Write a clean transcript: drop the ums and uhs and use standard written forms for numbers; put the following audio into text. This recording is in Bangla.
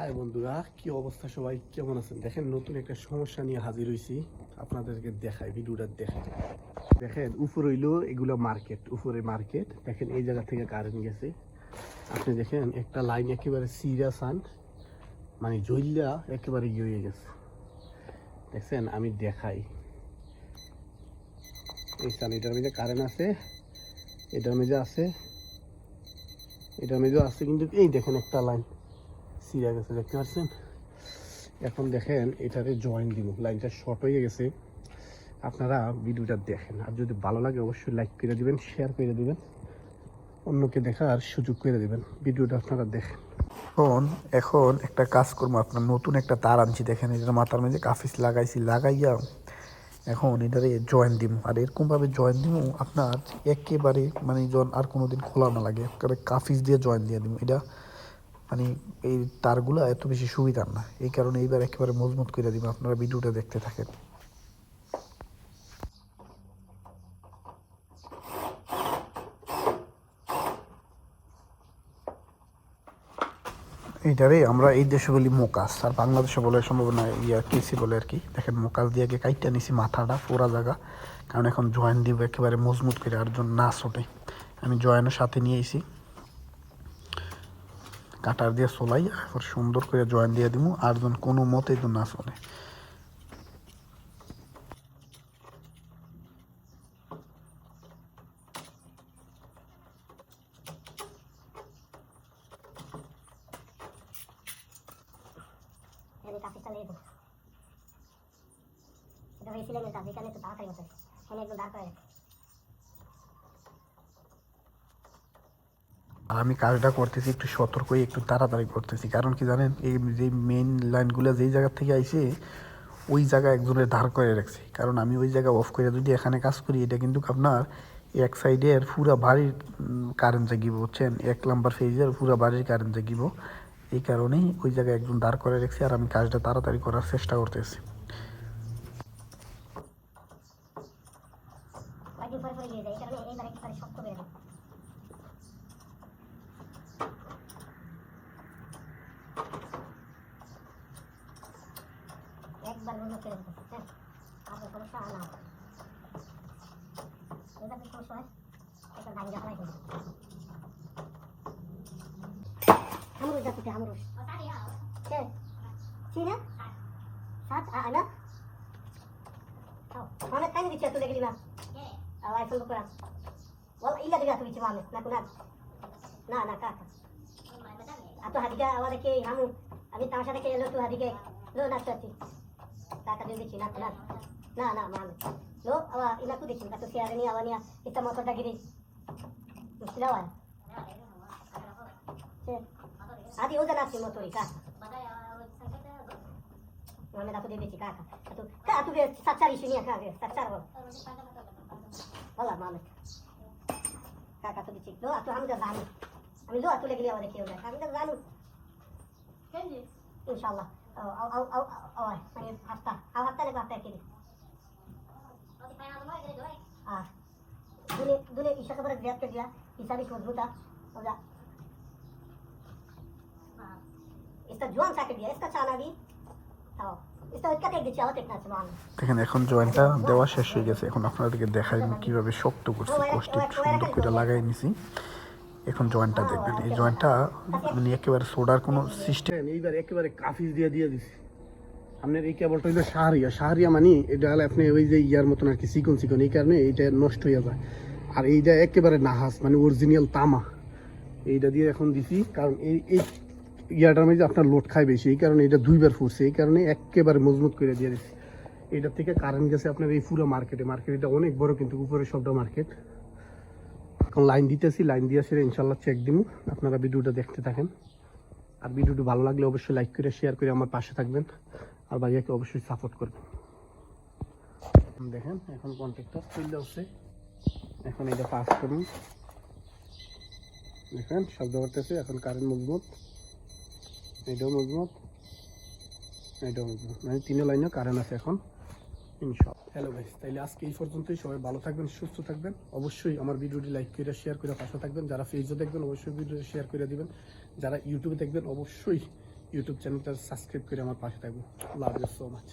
হাই বন্ধুরা, কি অবস্থা? সবাই কেমন আছেন? দেখেন, নতুন একটা সমস্যা নিয়ে হাজির হয়েছি। আপনাদেরকে দেখাই, ভিডিওটা দেখেন। দেখেন, উপর হইলো এগুলো মার্কেট, উপরে মার্কেট। দেখেন, এই জায়গা থেকে কারেন্ট গেছে। আপনি দেখেন, একটা লাইন একেবারে সিরিয়াস আন, মানে জ্বললা একেবারে ইয়ে হয়ে গেছে। দেখছেন, আমি দেখাই। এই সান, এটার মধ্যে কারেন্ট আছে, এটার মধ্যে আছে, এটার মধ্যেও আছে, কিন্তু এই দেখেন একটা লাইন সিরিয়া গেছে, দেখতে পাচ্ছেন? এখন দেখেন, এটারে জয়েন দিব, লাইনটা শর্ট হয়ে গেছে। আপনারা ভিডিওটা দেখেন, আর যদি ভালো লাগে অবশ্যই লাইক করে দিবেন, শেয়ার করে দিবেন, অন্যকে দেখার সুযোগ করে দিবেন। ভিডিওটা আপনারা দেখেন। এখন একটা কাজ করবো, আপনার নতুন একটা তার আনছি। দেখেন, এটার মাথার মধ্যে কাফিস লাগাইয়া এখন এটারে জয়েন দিব। আর এরকমভাবে জয়েন দিব আপনার একেবারে, মানে যখন আর কোনোদিন খোলা না লাগে, একেবারে কাফিস দিয়ে জয়েন দিয়ে দিব। এটা মানে এই তারগুলো এত বেশি সুবিধার না, এই কারণে এইবার একেবারে মজবুত করে দিব। আপনারা ভিডিওটা দেখতে থাকেন। এইটারে আমরা এই দেশে বলি মোকাস, আর বাংলাদেশে বলে সম্ভাবনা কেসি বলে আর কি। দেখেন, মোকাস দিয়ে আগে কাইটটা নিছি মাথাটা পুরা জায়গা, কারণ এখন জয়েন দিব একেবারে মজবুত করে, আর জন্য না ছোটে। আমি জয়েনের সাথে নিয়ে এসি, কাটার দিয়ে চলাই, আর সুন্দর করে জয়েন দিয়ে দিব, আর জন কোনো মতেই তো না চলে। কাফিসটা নিয়ে দেবো, এটা হয়েছিল কাজ, এখানে একটু তাড়াতাড়ি হতো, এখানে একটু দাঁড় করে রাখে। আর আমি কাজটা করতেছি একটু সতর্কই, একটু তাড়াতাড়ি করতেছি, কারণ কি জানেন, এই যে মেইন লাইনগুলো যেই জায়গা থেকে আইছে ওই জায়গায় একজনের ধার করে রাখছি। কারণ আমি ওই জায়গা অফ করে যদি এখানে কাজ করি, এটা কিন্তু আপনার এক সাইডের পুরা বাড়ির কারেন্ট জাগিব, বুঝছেন? 1 নাম্বার ফেজের পুরা বাড়ির কারেন্ট জাগিব। এই কারণেই ওই জায়গায় একজন দাঁড় করে রাখছি, আর আমি কাজটা তাড়াতাড়ি করার চেষ্টা করতেছি। কয়েকদিন পরে পরে গিয়ে যায়, এই কারণে এইবার একেবারে শক্ত করে দেবো। একবার বন্ধ করে দেবো, হ্যাঁ, আপনার সমস্যা না হয়। এবার কি সমস্যা হয়, একটা দাঁড়িয়ে ফেলাই দেবো। আমরুষ যাচ্ছে, আমরুষ চিনা সাত আনা অনেক টাইম দিচ্ছে, তুলে গেলি না আইফোন করা বল, ইলা দিকে তুই চিমা না কোনা না না কাকা আতো হাদিকা আওয়ারে কে হামু আমি তামাশা দেখে এলো, তো হাদিকে লো নাচছি কাকা দিয়ে দিচ্ছি না না না না মানে লো আওয়া ইলা কু দিচ্ছি কাতো সিয়ারে নি আওয়ানিয়া ইতা মতটা গিরি মুশকিল হয় আদি ওজা নাচছি মতরি কাকা मैं आपको दे देती काका तो का तू के सच्चा इशू नहीं है सच्चा हो वाला मामे काका तो दिख लो तो हम तो जानू हम लो तो लेके लिया वाले क्यों हम तो जानू केंजी इंशाल्लाह आओ मैं हफ्ता ले बात है के हां दुने ईशा का बड़ा ज्यादा कर दिया ईशा भी मजबूत था हो जा इसका जुआन सा कर दिया, इसका चाला भी দেখেন, এখন জয়েন্টটা দেওয়া শেষ হয়ে গেছে। এখন আপনাদেরকে দেখাই আমি কীভাবে শক্ত করছি, কষ্টে সুন্দর করে লাগাই নিছি। এখন জয়েন্টটা দেখবেন, এই জয়েন্টটা মানে একেবারে সোডার কোনো সিস্টেম। এইবার একেবারে কাফিস দিয়ে দিছি। আপনার এই কেবলটা হইলো শাহরিয়া মানে এটা হলে আপনি ওই যে ইয়ার মতন আর কি, চিকন চিকন, এই কারণে এইটা নষ্ট হয়ে যায়। আর এইটা একেবারে নাহাস, মানে অরিজিনাল তামা। এইটা দিয়ে এখন দিছি, কারণ এই ইয়াটার মধ্যে আপনার লোড খায় বেশি, এই কারণে এটা দুইবার ফুটছে, এই কারণে একেবারে মজবুত করে দিয়ে দিচ্ছি। এইটার থেকে কারেন্ট গেছে আপনার এই পুরো মার্কেটে। এটা অনেক বড়, কিন্তু উপরে সবটা মার্কেট। এখন লাইন দিতেছি, লাইন দিয়ে আসলে ইনশাল্লাহ চেক দিব। আপনারা ভিডিওটা দেখতে থাকেন, আর ভিডিওটি ভালো লাগলে অবশ্যই লাইক করে শেয়ার করে আমার পাশে থাকবেন, আর ভাইয়াকে অবশ্যই সাপোর্ট করবেন। দেখেন, এখন কন্ট্রাক্টর চলে আসছে, এখন এটা পাস করুন। দেখেন শব্দ করতেছে, এখন কারেন্ট মজবুত, এটাও মজবুত, এটাও মজবুত, মানে তিনও লাইনে কারেন্ট আছে এখন ইনশাআল্লাহ। হ্যালো গাইস, তাইলে আজকে এই পর্যন্তই। সবাই ভালো থাকবেন, সুস্থ থাকবেন। অবশ্যই আমার ভিডিওটি লাইক করে শেয়ার করে পাশে থাকবেন। যারা ফেসবুকে দেখবেন অবশ্যই ভিডিওটি শেয়ার করে দিবেন। যারা ইউটিউবে দেখবেন অবশ্যই ইউটিউব চ্যানেলটা সাবস্ক্রাইব করে আমার পাশে থাকবো। Love you so much.